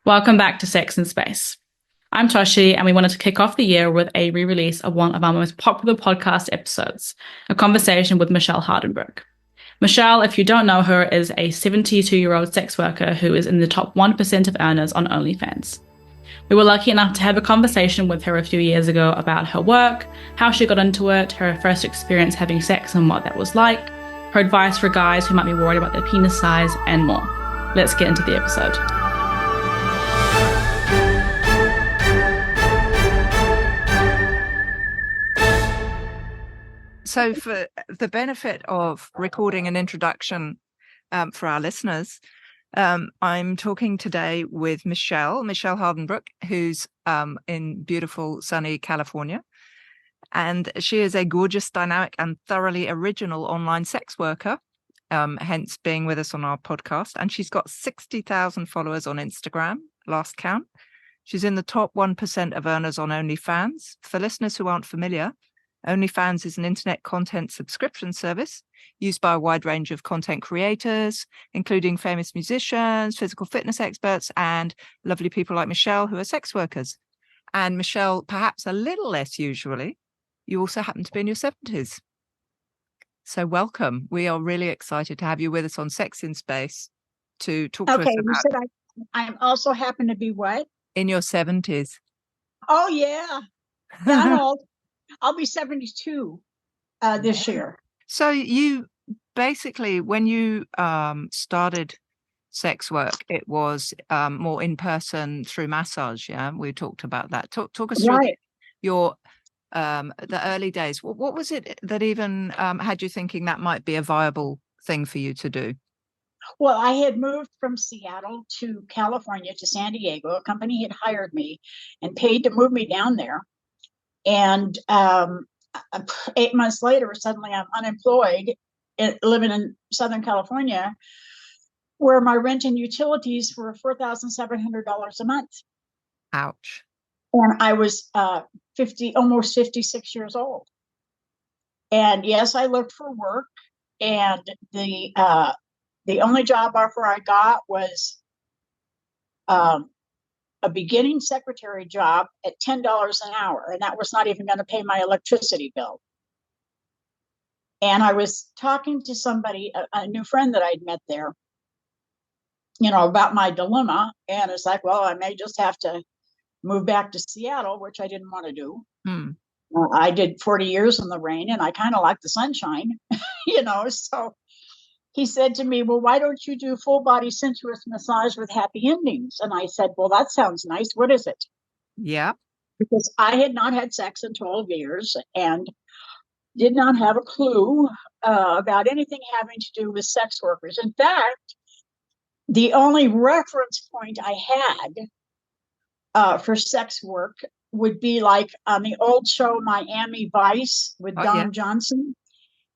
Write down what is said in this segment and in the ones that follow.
Welcome back to Sex in Space. I'm Toshi, and we wanted to kick off the year with a re-release of one of our most popular podcast episodes, a conversation with Michelle Hardenbrook. Michelle, if you don't know her, is a 72-year-old sex worker who is in the top 1% of earners on OnlyFans. We were lucky enough to have a conversation with her a few years ago about her work, how she got into it, her first experience having sex and what that was like, her advice for guys who might be worried about their penis size, and more. Let's get into the episode. So for the benefit of recording an introduction for our listeners, I'm talking today with Michelle Hardenbrook, who's in beautiful, sunny California. And she is a gorgeous, dynamic, and thoroughly original online sex worker, hence being with us on our podcast. And she's got 60,000 followers on Instagram, last count. She's in the top 1% of earners on OnlyFans. For listeners who aren't familiar, OnlyFans is an internet content subscription service used by a wide range of content creators, including famous musicians, physical fitness experts, and lovely people like Michelle, who are sex workers. And Michelle, perhaps a little less usually, you also happen to be in your 70s. So welcome. We are really excited to have you with us on Sex in Space to talk to us about... You said I also happen to be what? In your 70s. Oh, yeah. I'm old. I'll be 72 this year. So you basically, when you started sex work, it was more in person through massage. Yeah, we talked about that. Talk us through your the early days. What was it that even had you thinking that might be a viable thing for you to do? Well, I had moved from Seattle to California to San Diego. A company had hired me and paid to move me down there. And 8 months later, suddenly I'm unemployed, living in Southern California, where my rent and utilities were $4,700 a month. Ouch. And I was almost 56 years old. And yes, I looked for work. And the only job offer I got was a beginning secretary job at $10 an hour. And that was not even going to pay my electricity bill. And I was talking to somebody, a new friend that I'd met there, about my dilemma. And it's like, well, I may just have to move back to Seattle, which I didn't want to do. I did 40 years in the rain and I kind of like the sunshine, so he said to me, well, why don't you do full body sensuous massage with happy endings? And I said, well, that sounds nice. What is it? Yeah. Because I had not had sex in 12 years and did not have a clue about anything having to do with sex workers. In fact, the only reference point I had for sex work would be like on the old show Miami Vice with Don Johnson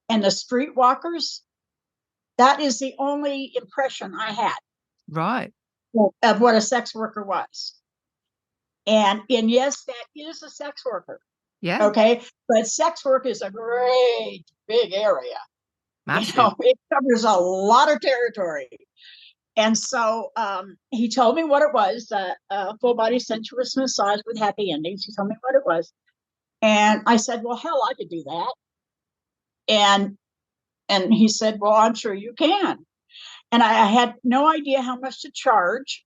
and the Streetwalkers. That is the only impression I had, right, of what a sex worker was. And yes, that is a sex worker. Yeah. Okay. But sex work is a great big area. Massive. It covers a lot of territory. And so he told me what it was, full body sensuous massage with happy endings. He told me what it was. And I said, well, hell, I could do that. And he said, well, I'm sure you can. And I had no idea how much to charge.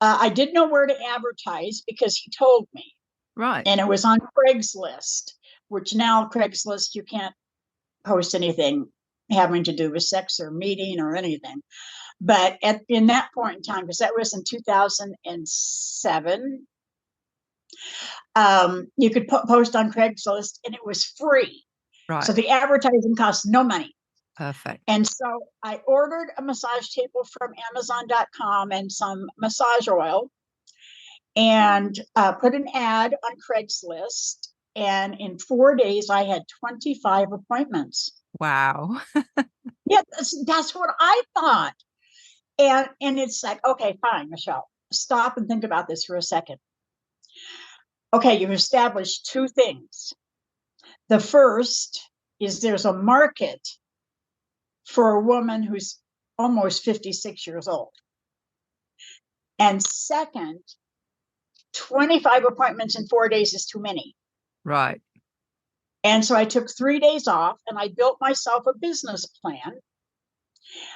I didn't know where to advertise because he told me. Right. And it was on Craigslist, which now Craigslist, you can't post anything having to do with sex or meeting or anything. But in that point in time, because that was in 2007, you could post on Craigslist and it was free. Right. So the advertising cost no money. Perfect. And so I ordered a massage table from Amazon.com and some massage oil and put an ad on Craigslist. And in 4 days, I had 25 appointments. Wow. Yeah, that's what I thought. And it's like, okay, fine, Michelle, stop and think about this for a second. Okay, you've established two things. The first is there's a market for a woman who's almost 56 years old. And second, 25 appointments in 4 days is too many. Right. And so I took 3 days off and I built myself a business plan.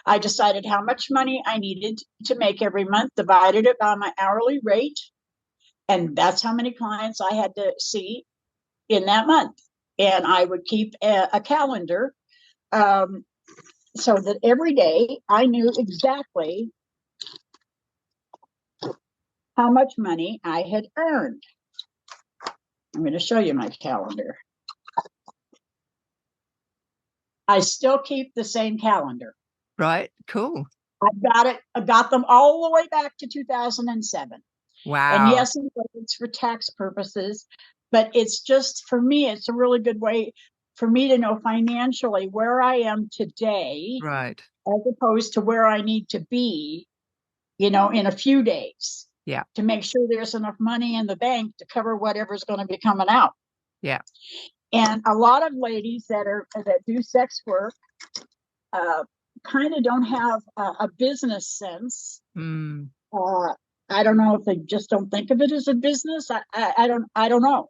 I decided how much money I needed to make every month, divided it by my hourly rate. And that's how many clients I had to see in that month. And I would keep a calendar so that every day I knew exactly how much money I had earned. I'm going to show you my calendar. I still keep the same calendar. Right. Cool. I got them all the way back to 2007. Wow. And yes, it's for tax purposes, but it's just, for me, it's a really good way for me to know financially where I am today, right, as opposed to where I need to be, in a few days. Yeah. To make sure there's enough money in the bank to cover whatever's going to be coming out. Yeah. And a lot of ladies that do sex work kind of don't have a business sense. I don't know if they just don't think of it as a business. I don't know.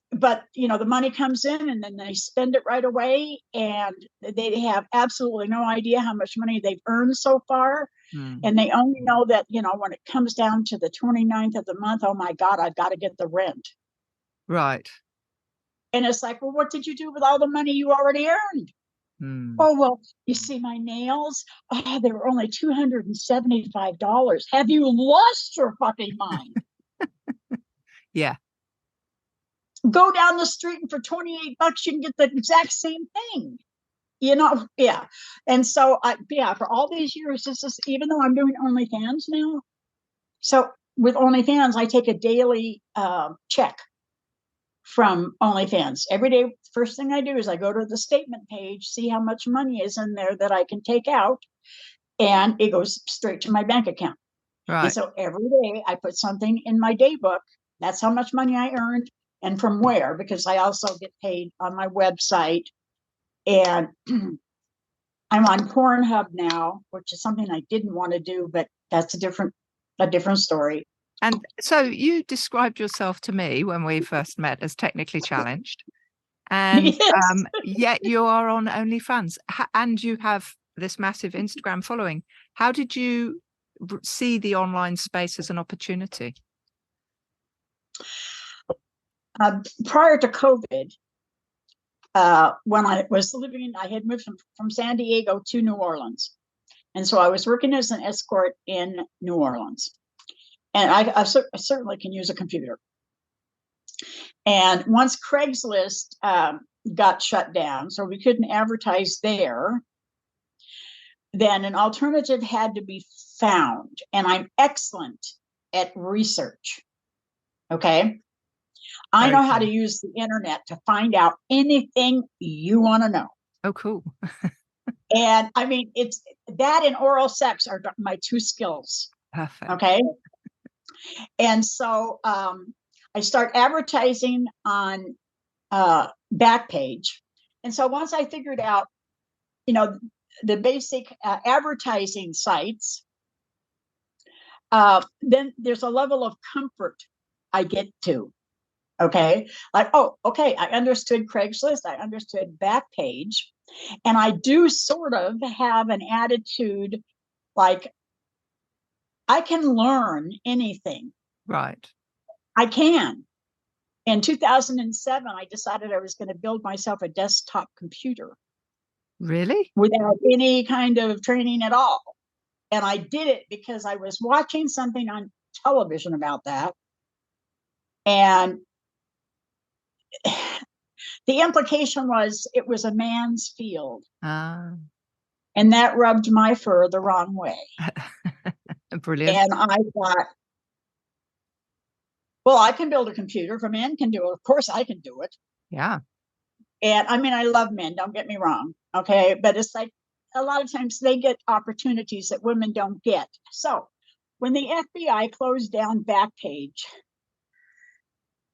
But the money comes in and then they spend it right away, and they have absolutely no idea how much money they've earned so far. And they only know that, when it comes down to the 29th of the month, oh my God, I've got to get the rent. Right. And it's like, well, what did you do with all the money you already earned? Oh, well, you see my nails? Oh, they were only $275. Have you lost your fucking mind? Yeah. Go down the street and for $28 you can get the exact same thing. Yeah. And so for all these years, this is, even though I'm doing OnlyFans now. So with OnlyFans, I take a daily check from OnlyFans. Every day, first thing I do is I go to the statement page, see how much money is in there that I can take out, and it goes straight to my bank account. Right. And so every day I put something in my day book. That's how much money I earned and from where, because I also get paid on my website. And I'm on Pornhub now, which is something I didn't want to do, but that's a different story. And so you described yourself to me when we first met as technically challenged, and Yes. Yet you are on OnlyFans, and you have this massive Instagram following. How did you see the online space as an opportunity? Prior to COVID, when I was I had moved from San Diego to New Orleans. And so I was working as an escort in New Orleans. And I certainly can use a computer. And once Craigslist got shut down, so we couldn't advertise there, then an alternative had to be found. And I'm excellent at research. Okay. I know how to use the internet to find out anything you want to know. Oh, cool. And I mean, it's that and oral sex are my two skills. Perfect. Okay. And so I start advertising on Backpage. And so once I figured out, the basic advertising sites, then there's a level of comfort I get to. Okay. Like, oh, okay. I understood Craigslist. I understood Backpage. And I do sort of have an attitude like I can learn anything. Right. I can. In 2007, I decided I was going to build myself a desktop computer. Really? Without any kind of training at all. And I did it because I was watching something on television about that. And the implication was it was a man's field. And that rubbed my fur the wrong way. Brilliant. And I thought, well, I can build a computer. If a man can do it, of course I can do it. Yeah. And I mean, I love men, don't get me wrong. Okay. But it's like a lot of times they get opportunities that women don't get. So when the FBI closed down Backpage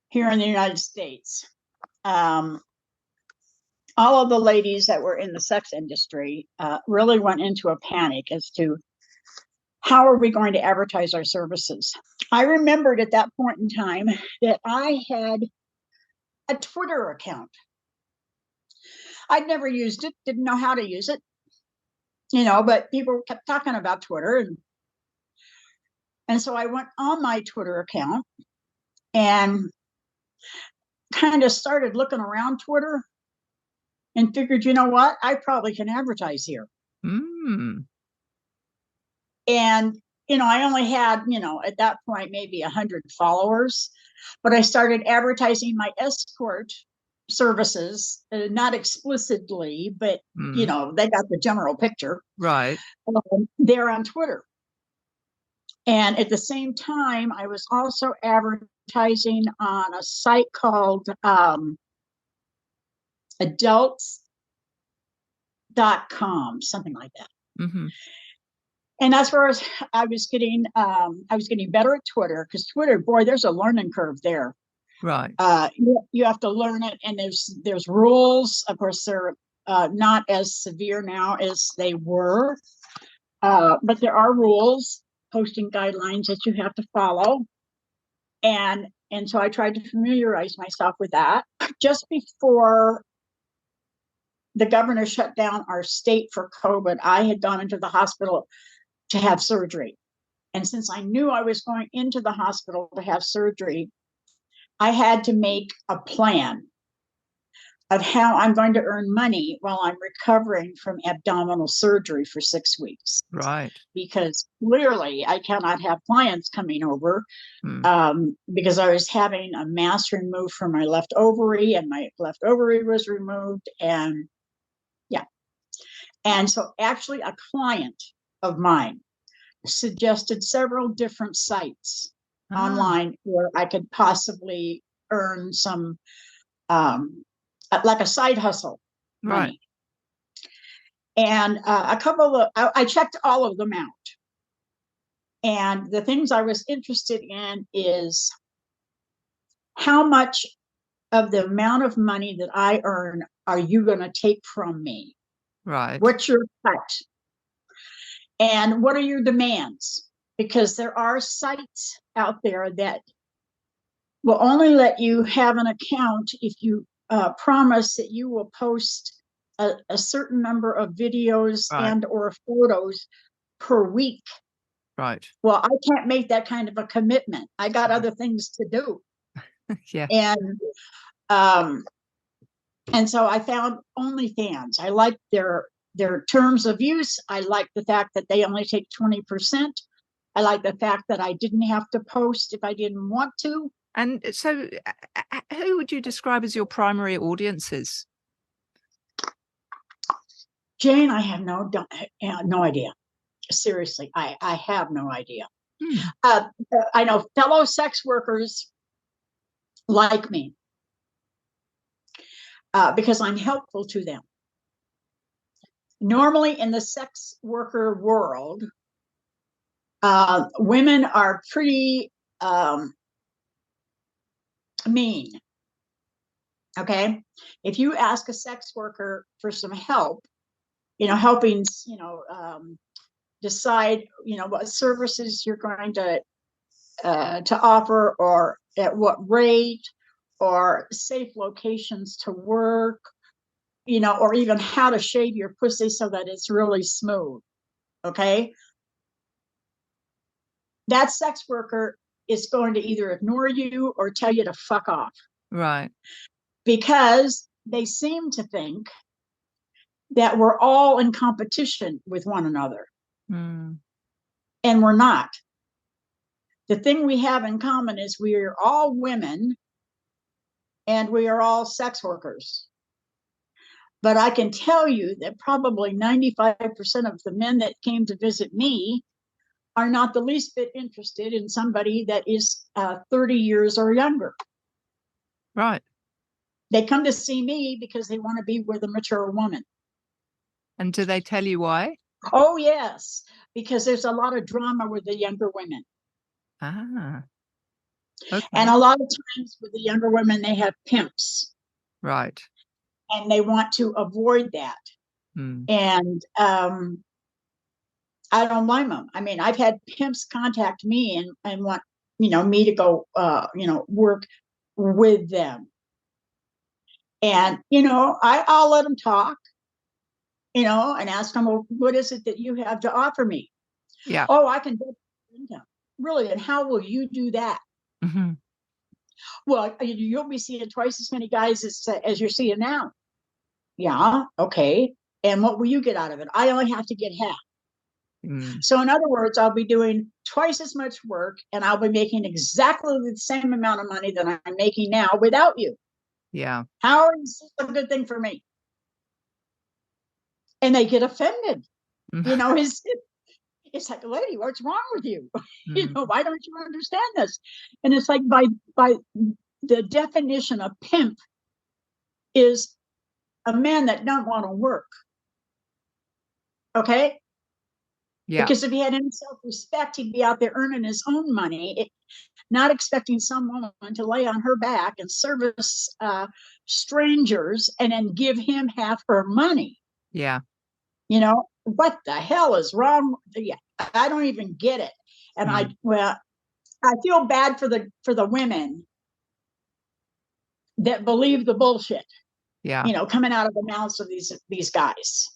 here in the United States, all of the ladies that were in the sex industry really went into a panic as to how are we going to advertise our services? I remembered at that point in time that I had a Twitter account. I'd never used it, didn't know how to use it, but people kept talking about Twitter. And so I went on my Twitter account and kind of started looking around Twitter and figured, you know what, I probably can advertise here. Mm. And, I only had, at that point, maybe 100 followers, but I started advertising my escort services, not explicitly, but, they got the general picture. Right. There on Twitter. And at the same time, I was also advertising on a site called adults.com, something like that. Mm-hmm. And that's where I was getting better at Twitter, because Twitter, boy, there's a learning curve there. Right. You have to learn it, and there's rules. Of course, they're not as severe now as they were, but there are rules, posting guidelines that you have to follow. And so I tried to familiarize myself with that. Just before the governor shut down our state for COVID, I had gone into the hospital to have surgery. And since I knew I was going into the hospital to have surgery, I had to make a plan of how I'm going to earn money while I'm recovering from abdominal surgery for 6 weeks. Right. Because clearly I cannot have clients coming over because I was having a mass removed from my left ovary, and my left ovary was removed. And so actually a client of mine suggested several different sites online where I could possibly earn some, like a side hustle money. Right. And a couple of, I checked all of them out. And the things I was interested in is how much of the amount of money that I earn are you going to take from me? Right. What's your cut? And what are your demands? Because there are sites out there that will only let you have an account if you promise that you will post a certain number of videos and or photos per week. Right. Well, I can't make that kind of a commitment. I got other things to do. Yeah. And so I found OnlyFans. I like their terms of use. I like the fact that they only take 20%. I like the fact that I didn't have to post if I didn't want to. And so who would you describe as your primary audiences? Jane, I have no idea. Seriously, I have no idea. I know fellow sex workers like me because I'm helpful to them. Normally in the sex worker world, women are pretty mean. Okay. If you ask a sex worker for some help, helping, decide, what services you're going to offer, or at what rate, or safe locations to work, or even how to shave your pussy so that it's really smooth. Okay. That sex worker is going to either ignore you or tell you to fuck off. Right. Because they seem to think that we're all in competition with one another. And we're not. The thing we have in common is we are all women and we are all sex workers. But I can tell you that probably 95% of the men that came to visit me are not the least bit interested in somebody that is 30 years or younger. Right. They come to see me because they want to be with a mature woman. And do they tell you why? Oh, yes, because there's a lot of drama with the younger women. Okay. And a lot of times with the younger women, they have pimps. Right. And they want to avoid that. And I don't blame them. I mean, I've had pimps contact me and want, me to go, work with them. And, I'll let them talk, and ask them, well, what is it that you have to offer me? Yeah. Oh, I can do income. Really? And how will you do that? Mm-hmm. Well, you'll be seeing twice as many guys as you're seeing now. Yeah. Okay. And what will you get out of it? I only have to get half. So in other words, I'll be doing twice as much work and I'll be making exactly the same amount of money that I'm making now without you. Yeah. How is this a good thing for me? And they get offended. It's like, lady, what's wrong with you? Why don't you understand this? And it's like by the definition of pimp is a man that don't want to work. Okay? Yeah. Because if he had any self-respect, he'd be out there earning his own money, not expecting some woman to lay on her back and service strangers and then give him half her money. Yeah. What the hell is wrong? Yeah, I don't even get it. And I feel bad for the women that believe the bullshit. Yeah. Coming out of the mouths of these guys.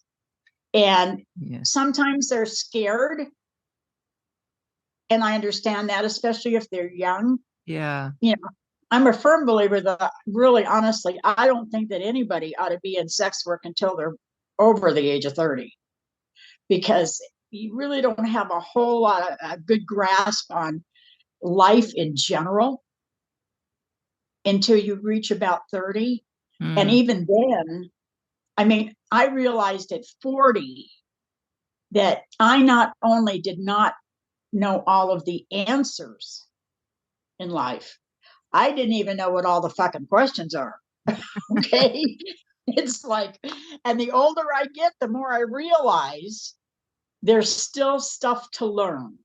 And sometimes they're scared. And I understand that, especially if they're young. Yeah. I'm a firm believer that really, honestly, I don't think that anybody ought to be in sex work until they're over the age of 30, because you really don't have a whole lot of a good grasp on life in general until you reach about 30. And even then, I mean, I realized at 40 that I not only did not know all of the answers in life, I didn't even know what all the fucking questions are. Okay. It's like, and the older I get, the more I realize there's still stuff to learn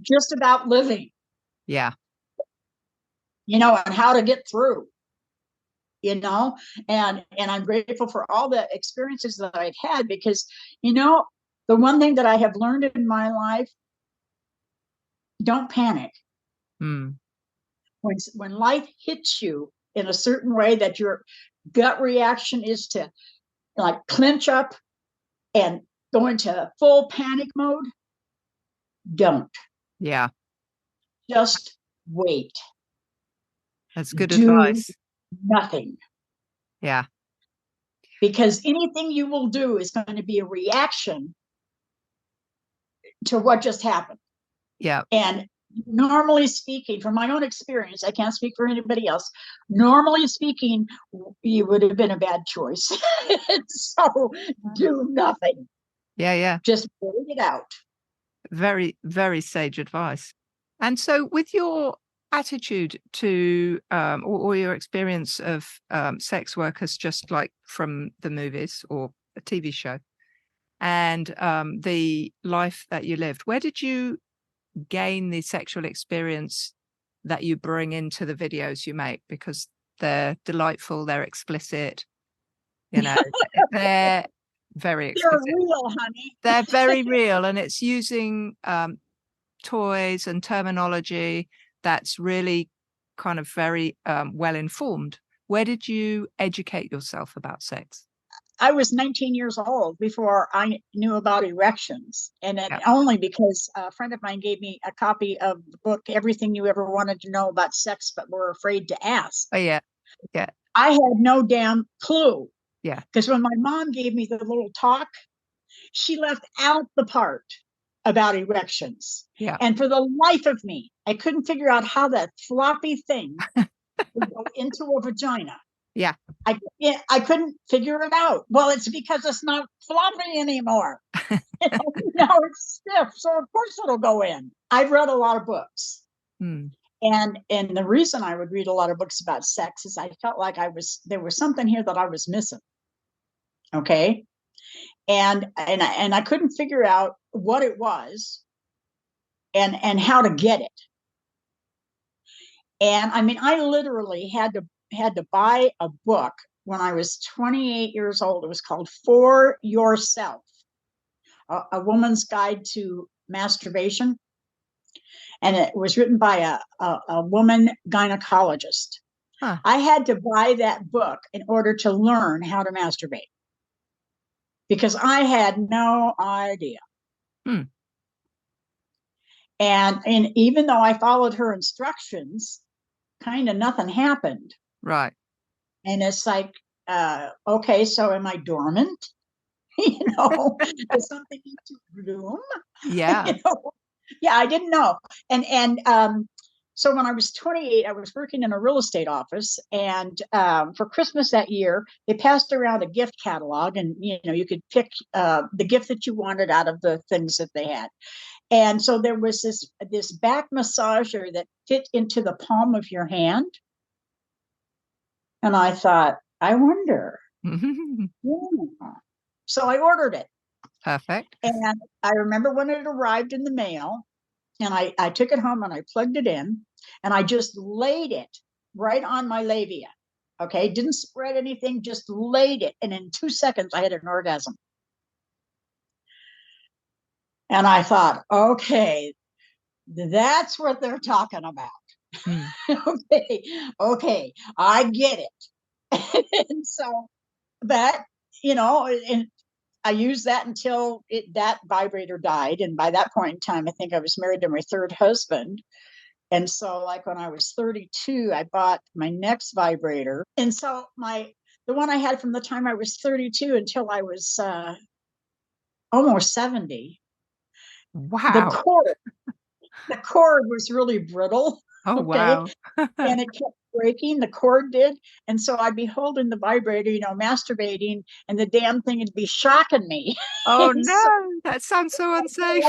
just about living. Yeah. And how to get through, and I'm grateful for all the experiences that I've had, because, the one thing that I have learned in my life, don't panic. When life hits you in a certain way that your gut reaction is to like clench up and go into full panic mode, don't. Yeah. Just wait. That's good advice. Nothing. Yeah. Because anything you will do is going to be a reaction to what just happened. Yeah. And normally speaking, from my own experience, I can't speak for anybody else. Normally speaking, you would have been a bad choice. So do nothing. Yeah. Just wait it out. Very, very sage advice. And so with your attitude to or your experience of sex workers, just like from the movies or a TV show, and the life that you lived, where did you gain the sexual experience that you bring into the videos you make? Because they're delightful, they're explicit, they're very explicit. They're real, honey. They're very real, and it's using toys and terminology that's really kind of very well informed. Where did you educate yourself about sex? I was 19 years old before I knew about erections, and only because a friend of mine gave me a copy of the book, Everything You Ever Wanted to Know About Sex But Were Afraid to Ask. Oh, yeah. I had no damn clue. Yeah. Because when my mom gave me the little talk, she left out the part about erections. Yeah. And for the life of me, I couldn't figure out how that floppy thing would go into a vagina. Yeah. I couldn't figure it out. Well, it's because it's not floppy anymore. Now it's stiff, so of course it'll go in. I've read a lot of books. And the reason I would read a lot of books about sex is I felt like there was something here that I was missing. Okay. And I couldn't figure out what it was and how to get it. And I mean, I literally had to buy a book when I was 28 years old. It was called For Yourself. A Woman's Guide to Masturbation. And it was written by a woman gynecologist. Huh. I had to buy that book in order to learn how to masturbate because I had no idea. And even though I followed her instructions, kind of nothing happened. Right. And it's like, okay, so am I dormant? Does something need to bloom? Yeah. Yeah, I didn't know. And so when I was 28, I was working in a real estate office, and for Christmas that year, they passed around a gift catalog, and you could pick the gift that you wanted out of the things that they had. And so there was this back massager that fit into the palm of your hand, and I thought, I wonder. Yeah. So I ordered it. Perfect. And I remember when it arrived in the mail, and I took it home and I plugged it in, and I just laid it right on my labia. Okay, didn't spread anything, just laid it. And in 2 seconds, I had an orgasm. And I thought, okay, that's what they're talking about. Okay, I get it. And so that, and I used that until that vibrator died. And by that point in time, I think I was married to my third husband. And so like when I was 32, I bought my next vibrator. And so the one I had from the time I was 32 until I was almost 70. Wow. The cord was really brittle. Oh, okay? wow. And it kept breaking, the cord did. And so I'd be holding the vibrator, masturbating, and the damn thing would be shocking me. Oh, And no. so That sounds so unsafe.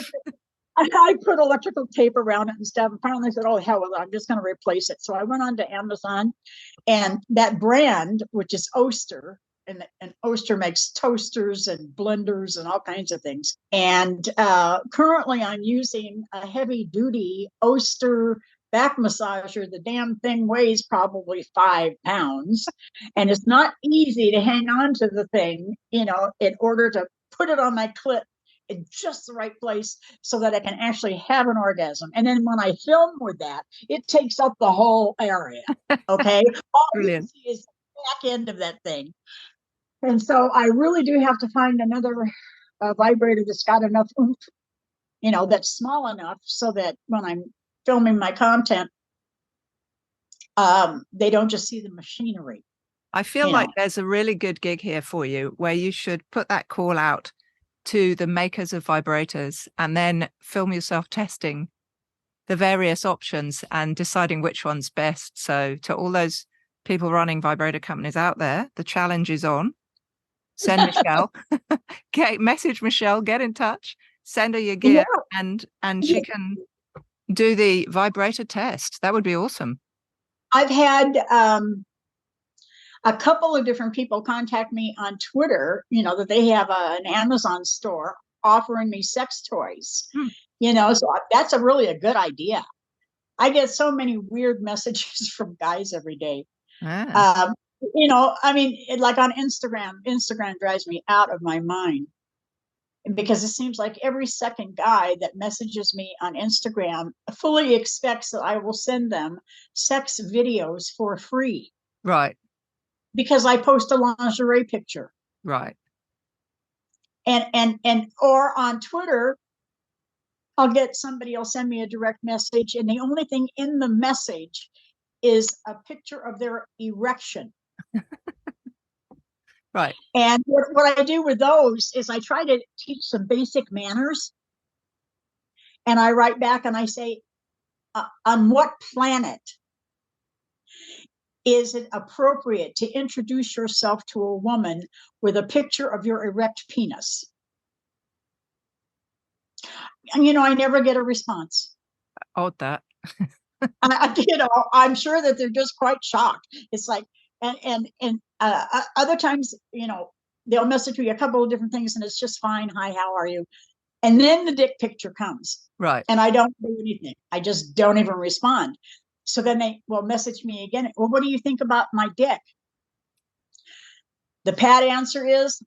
I put electrical tape around it and stuff. And finally said, oh, hell with it, I'm just going to replace it. So I went on to Amazon, and that brand, which is Oster, and Oster makes toasters and blenders and all kinds of things. And currently I'm using a heavy duty Oster back massager. The damn thing weighs probably 5 pounds, and it's not easy to hang on to the thing, in order to put it on my clit in just the right place so that I can actually have an orgasm. And then when I film with that, it takes up the whole area. Okay. All you can see is the back end of that thing. And so I really do have to find another vibrator that's got enough oomph, that's small enough so that when I'm filming my content, they don't just see the machinery. I feel like there's a really good gig here for you where you should put that call out to the makers of vibrators and then film yourself testing the various options and deciding which one's best. So to all those people running vibrator companies out there, the challenge is on. Send Michelle, message Michelle, get in touch, send her your gear, and she can do the vibrator test. That would be awesome. I've had a couple of different people contact me on Twitter, that they have an Amazon store offering me sex toys, so that's really a good idea. I get so many weird messages from guys every day. Like on Instagram drives me out of my mind because it seems like every second guy that messages me on Instagram fully expects that I will send them sex videos for free. Right. Because I post a lingerie picture. Right. And or on Twitter, I'll get somebody will send me a direct message, and the only thing in the message is a picture of their erection. Right. And what I do with those is I try to teach some basic manners. And I write back and I say, on what planet is it appropriate to introduce yourself to a woman with a picture of your erect penis? And, I never get a response. Odd that. I'm sure that they're just quite shocked. It's like, and other times, they'll message me a couple of different things and it's just fine. Hi, how are you? And then the dick picture comes. Right. And I don't do anything. I just don't even respond. So then they will message me again. Well, what do you think about my dick? The pat answer is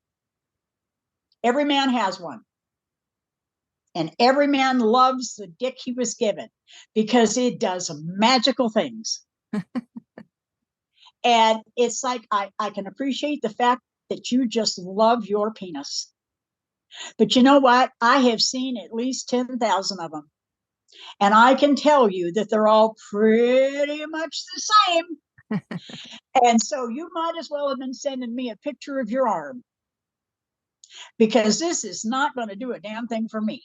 every man has one. And every man loves the dick he was given because it does magical things. And it's like, I can appreciate the fact that you just love your penis. But you know what? I have seen at least 10,000 of them. And I can tell you that they're all pretty much the same. And so you might as well have been sending me a picture of your arm, because this is not going to do a damn thing for me.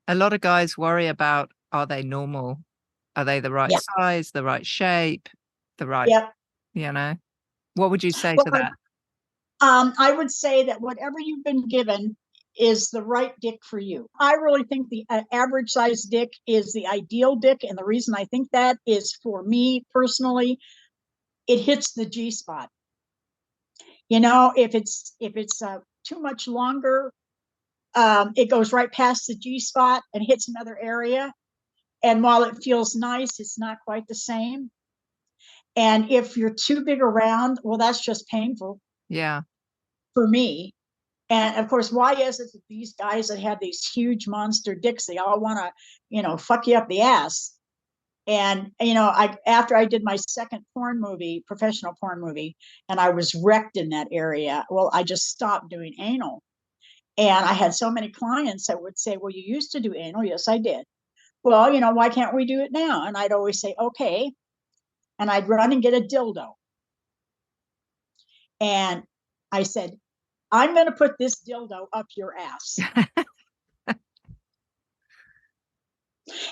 A lot of guys worry about, are they normal? Are they the right size, the right shape, the right, you know? What would you say to that? I would say that whatever you've been given is the right dick for you. I really think the average size dick is the ideal dick. And the reason I think that is, for me personally, it hits the G spot. You know, if it's too much longer, it goes right past the G spot and hits another area. And while it feels nice, it's not quite the same. And if you're too big around, well, that's just painful. Yeah. For me. And of course, why is it that these guys that have these huge monster dicks, they all want to, you know, fuck you up the ass? And, you know, after I did my second professional porn movie, and I was wrecked in that area, well, I just stopped doing anal. And I had so many clients that would say, well, you used to do anal. Yes, I did. Well, you know, why can't we do it now? And I'd always say, okay. And I'd run and get a dildo. And I said, I'm going to put this dildo up your ass.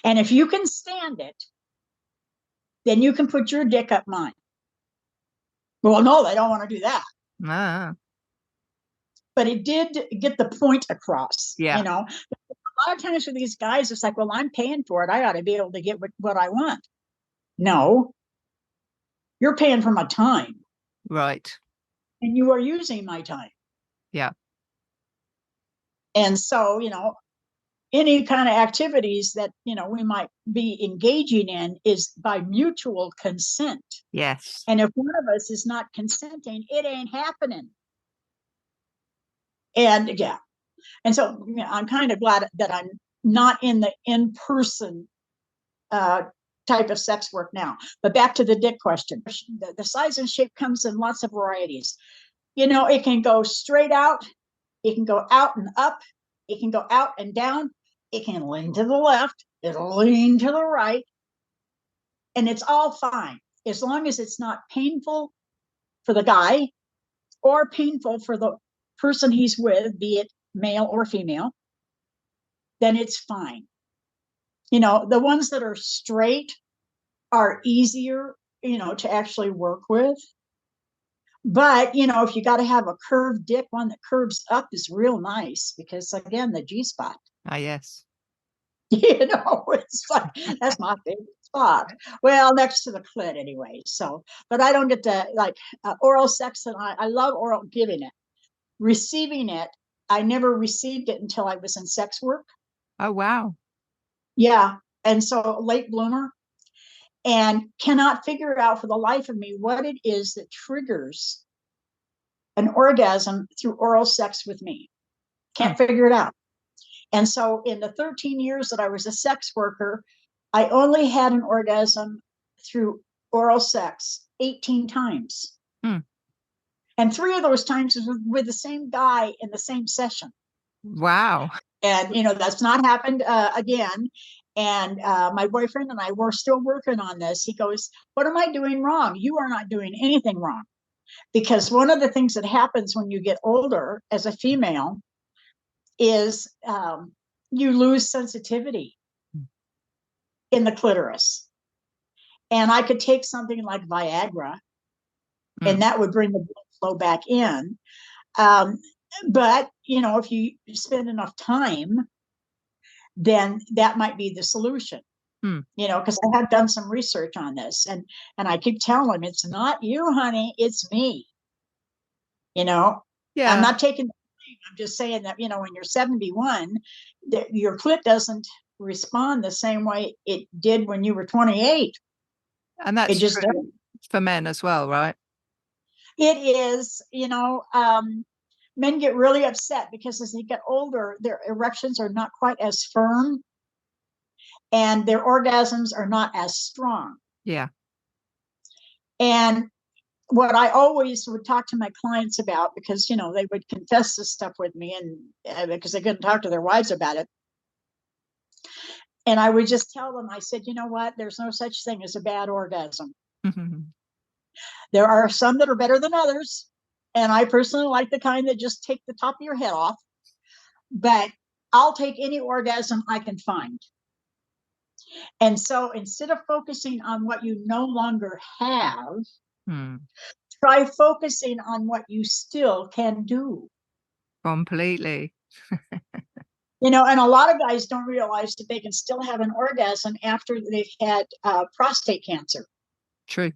And if you can stand it, then you can put your dick up mine. Well, no, they don't want to do that. But it did get the point across. Yeah. You know, a lot of times for these guys, it's like, well, I'm paying for it. I ought to be able to get what I want. No, you're paying for my time. Right. And you are using my time. Yeah. And so, you know, any kind of activities that, you know, we might be engaging in is by mutual consent. Yes. And if one of us is not consenting, it ain't happening. And yeah. And so, you know, I'm kind of glad that I'm not in the in-person type of sex work now. But back to the dick question. The size and shape comes in lots of varieties. You know, it can go straight out. It can go out and up. It can go out and down. It can lean to the left. It'll lean to the right. And it's all fine, as long as it's not painful for the guy or painful for the person he's with, be it male or female, then it's fine. You know, the ones that are straight are easier, you know, to actually work with. But, you know, if you got to have a curved dick, one that curves up is real nice, because, again, the G spot. Ah, yes. You know, it's like, that's my favorite spot. Well, next to the clit anyway. So, but I don't get to, like, oral sex, and I love oral giving it. Receiving it, I never received it until I was in sex work. Oh, wow. Yeah. And so late bloomer, and cannot figure out for the life of me what it is that triggers an orgasm through oral sex with me. Can't figure it out. And so in the 13 years that I was a sex worker, I only had an orgasm through oral sex 18 times. And 3 of those times was with the same guy in the same session. Wow. And, you know, that's not happened again. And my boyfriend and I were still working on this. He goes, what am I doing wrong? You are not doing anything wrong. Because one of the things that happens when you get older as a female is you lose sensitivity in the clitoris. And I could take something like Viagra, and that would bring the blood flow back in. But, you know, if you spend enough time, then that might be the solution. You know, because I have done some research on this, and I keep telling him, it's not you, honey, it's me. You know, Yeah. I'm not taking, I'm just saying that, you know, when you're 71, your clit doesn't respond the same way it did when you were 28. And that's it just true for men as well, right? It is, you know, men get really upset because as they get older, their erections are not quite as firm and their orgasms are not as strong. Yeah. And what I always would talk to my clients about, because, they would confess this stuff with me and because they couldn't talk to their wives about it. And I would just tell them, I said, you know what? There's no such thing as a bad orgasm. There are some that are better than others. And I personally like the kind that just take the top of your head off. But I'll take any orgasm I can find. And so instead of focusing on what you no longer have, try focusing on what you still can do. Completely. And a lot of guys don't realize that they can still have an orgasm after they've had prostate cancer. True.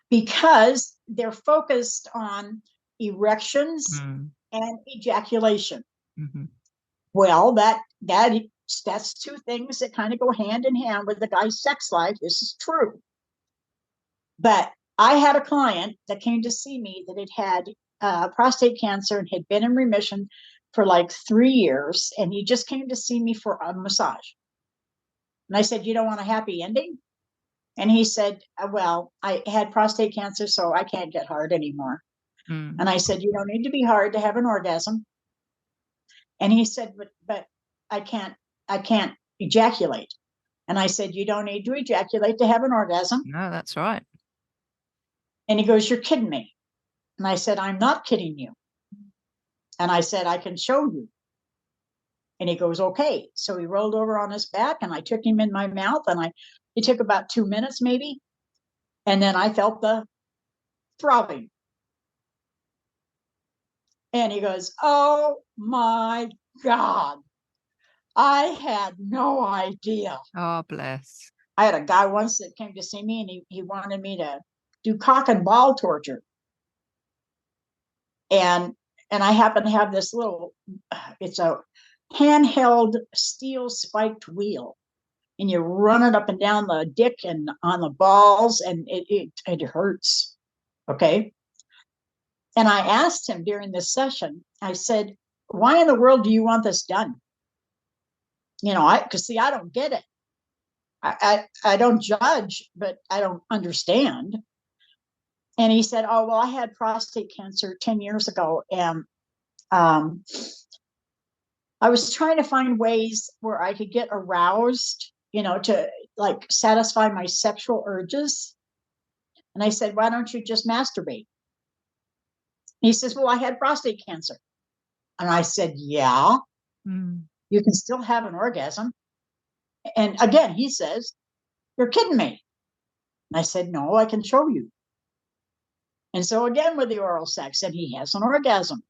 Because they're focused on erections and ejaculation. Well, that's two things that kind of go hand in hand with the guy's sex life. This is true. But I had a client that came to see me that had prostate cancer and had been in remission for like 3 years. And he just came to see me for a massage. And I said, you don't want a happy ending? And he said, well, I had prostate cancer, so I can't get hard anymore. And I said, you don't need to be hard to have an orgasm. And he said, but I can't ejaculate. And I said, you don't need to ejaculate to have an orgasm. No, that's right. And he goes, you're kidding me. And I said, I'm not kidding you. And I said, I can show you. And he goes, okay. So he rolled over on his back and I took him in my mouth and it took about 2 minutes maybe. And then I felt the throbbing. And he goes, oh my God, I had no idea. Oh, bless. I had a guy once that came to see me and he wanted me to do cock and ball torture. And I happen to have this little, it's a handheld steel spiked wheel. And you run it up and down the dick and on the balls, and it hurts. Okay. And I asked him during this session, I said, why in the world do you want this done? Because I don't get it. I don't judge, but I don't understand. And he said, oh, well, I had prostate cancer 10 years ago. And I was trying to find ways where I could get aroused, to like satisfy my sexual urges. And I said, why don't you just masturbate? He says, well, I had prostate cancer. And I said, yeah, you can still have an orgasm. And again, he says, you're kidding me. And I said, no, I can show you. And so again, with the oral sex, and he has an orgasm.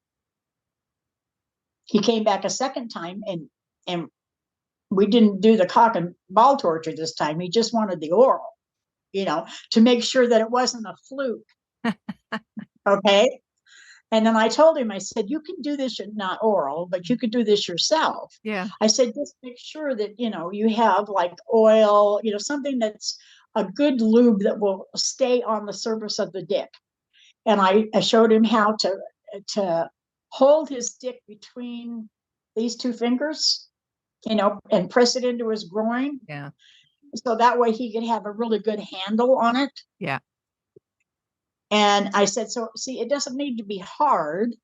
He came back a second time and we didn't do the cock and ball torture this time. He just wanted the oral, to make sure that it wasn't a fluke. Okay. And then I told him, I said, you can do this, not oral, but you could do this yourself. Yeah. I said, just make sure that, you have like oil, something that's a good lube that will stay on the surface of the dick. And I showed him how to hold his dick between these two fingers, and press it into his groin. Yeah. So that way he could have a really good handle on it. Yeah. And I said, so see, it doesn't need to be hard.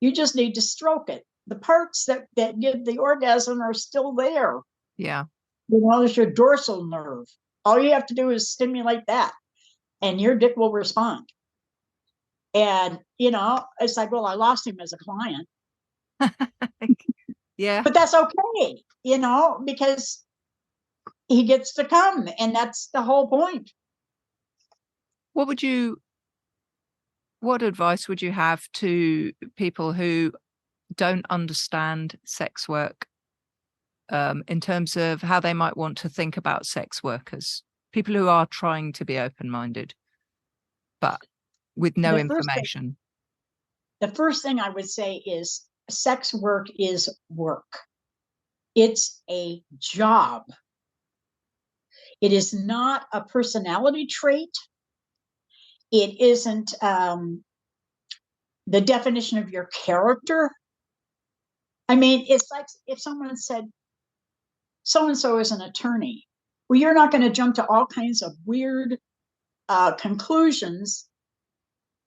You just need to stroke it. The parts that give the orgasm are still there. Yeah. There's your dorsal nerve. All you have to do is stimulate that and your dick will respond. And, it's like, well, I lost him as a client. Yeah. But that's okay, because he gets to come. And that's the whole point. What advice would you have to people who don't understand sex work in terms of how they might want to think about sex workers, people who are trying to be open-minded, but with no information? The first thing I would say is sex work is work. It's a job. It is not a personality trait. It isn't the definition of your character. I mean, it's like if someone said, so-and-so is an attorney. Well, you're not going to jump to all kinds of weird conclusions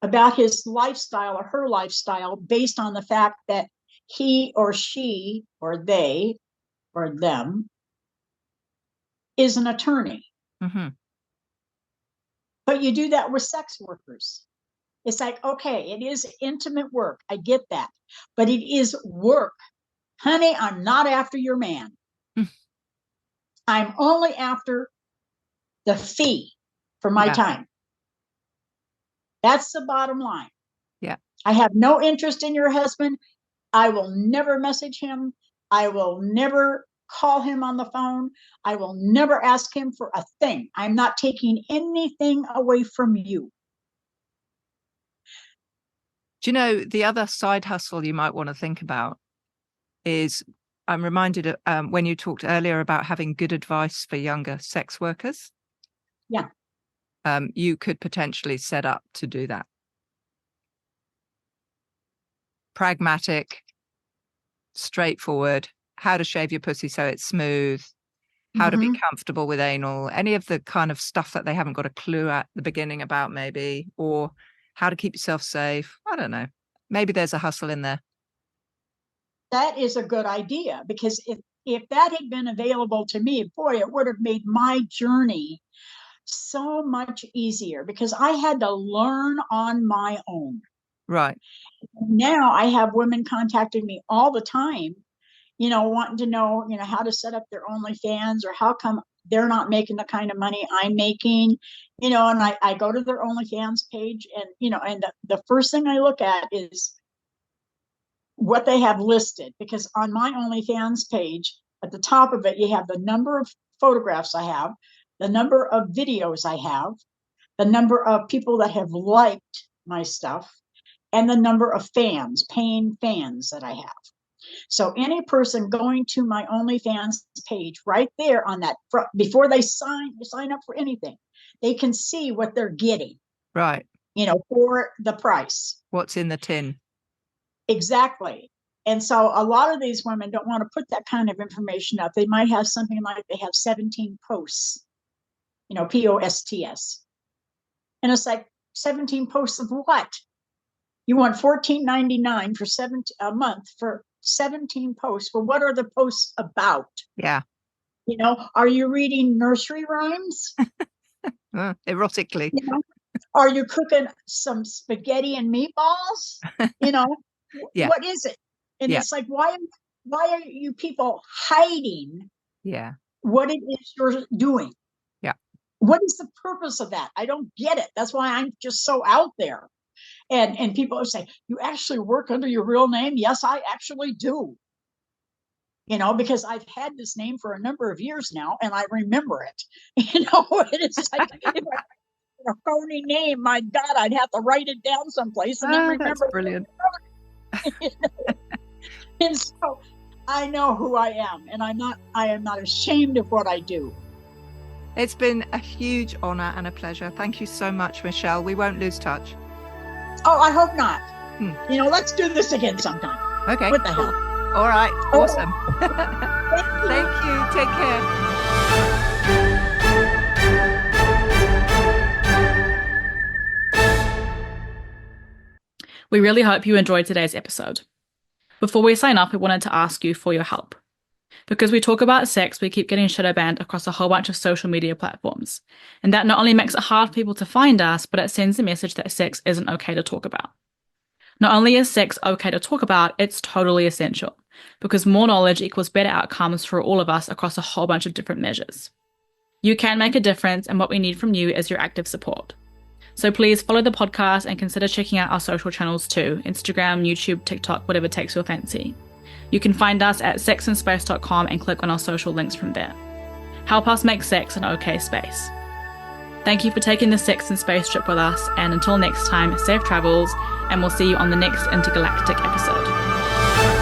about his lifestyle or her lifestyle based on the fact that he or she or they or them is an attorney. Mm-hmm. But you do that with sex workers. It's like, okay, it is intimate work. I get that. But it is work. Honey, I'm not after your man. I'm only after the fee for my time. That's the bottom line. Yeah. I have no interest in your husband. I will never message him. I will never call him on the phone. I will never ask him for a thing. I'm not taking anything away from you. Do you know, the other side hustle you might want to think about is, I'm reminded of when you talked earlier about having good advice for younger sex workers. Yeah. You could potentially set up to do that. Pragmatic, straightforward, how to shave your pussy so it's smooth, how to be comfortable with anal, any of the kind of stuff that they haven't got a clue at the beginning about, maybe, or how to keep yourself safe. I don't know. Maybe there's a hustle in there. That is a good idea, because if that had been available to me, boy, it would have made my journey so much easier, because I had to learn on my own. Right. Now I have women contacting me all the time, wanting to know, how to set up their OnlyFans, or how come they're not making the kind of money I'm making, and I go to their OnlyFans page, and, and the first thing I look at is what they have listed, because on my OnlyFans page, at the top of it, you have the number of photographs I have, the number of videos I have, the number of people that have liked my stuff, and the number of fans, paying fans that I have. So any person going to my OnlyFans page, right there on that front, before they sign up for anything, they can see what they're getting. Right. For the price. What's in the tin. Exactly. And so a lot of these women don't want to put that kind of information up. They might have something like they have 17 posts, POSTS. And it's like, 17 posts of what? You want $14.99 for a month for 17 posts. Well, what are the posts about? Yeah. Are you reading nursery rhymes? Erotically. Are you cooking some spaghetti and meatballs? Yeah. What is it? And it's like, why are you people hiding what it is you're doing? Yeah. What is the purpose of that? I don't get it. That's why I'm just so out there. And people are saying, you actually work under your real name? Yes, I actually do. Because I've had this name for a number of years now, and I remember it. It's like, if I a phony name, my God, I'd have to write it down someplace and then remember. That's brilliant. And so I know who I am, and I am not ashamed of what I do. It's been a huge honor and a pleasure. Thank you so much, Michelle. We won't lose touch. Oh, I hope not. Let's do this again sometime. Okay. What the hell? All right. Awesome. Thank you. Take care. We really hope you enjoyed today's episode. Before we sign off, we wanted to ask you for your help. Because we talk about sex, we keep getting shadow banned across a whole bunch of social media platforms. And that not only makes it hard for people to find us, but it sends a message that sex isn't okay to talk about. Not only is sex okay to talk about, it's totally essential. Because more knowledge equals better outcomes for all of us across a whole bunch of different measures. You can make a difference, and what we need from you is your active support. So please follow the podcast and consider checking out our social channels too, Instagram, YouTube, TikTok, whatever takes your fancy. You can find us at sexandspace.com and click on our social links from there. Help us make sex an okay space. Thank you for taking the Sex and Space trip with us, and until next time, safe travels, and we'll see you on the next intergalactic episode.